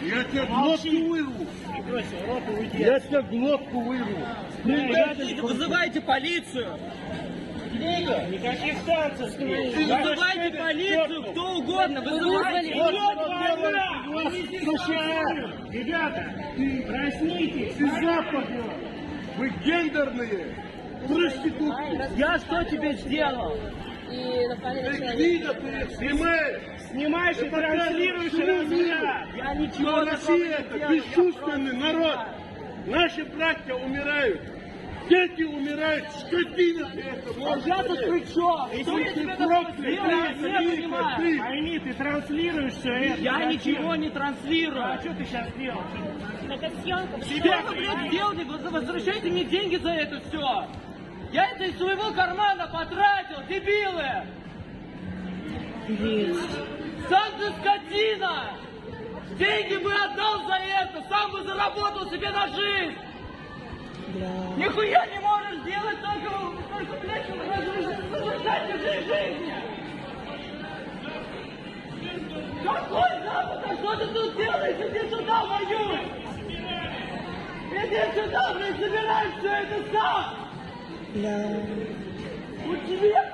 Я тебе глотку вырву. Я тебе глотку вырву. Вызывайте полицию. Никаких танцев. Вызывайте полицию, кто угодно. Вызывайте. Ребята, проснитесь. Ты западные. Вы гендерные. Проститутки. Я что тебе сделал? И напали на Ты человека. видно, ты снимаешь. Снимаешь и транслируешь разряд. Я ничего Что такого Россия не это делал. бесчувственный народ. Наши братья умирают. Дети умирают. Скотина ты это. А я тут при чем? Что я тебе такого сделал? Я не понимаю. Пойми, ты транслируешь все это. Я ничего не А транслирую. что ты сейчас делал? Это съемка. Что вы, блядь, делаете? Возвращайте мне деньги за это все. Я это из своего кармана потратил, дебилы! Сам ты скотина! Деньги бы отдал за это, сам бы заработал себе на жизнь! Нихуя не можешь делать, только блядь, разрушать чужие жизни! Какой Запад? А что ты тут делаешь? Иди сюда, воюй! Иди сюда, блядь, собирай все это сам! У тебя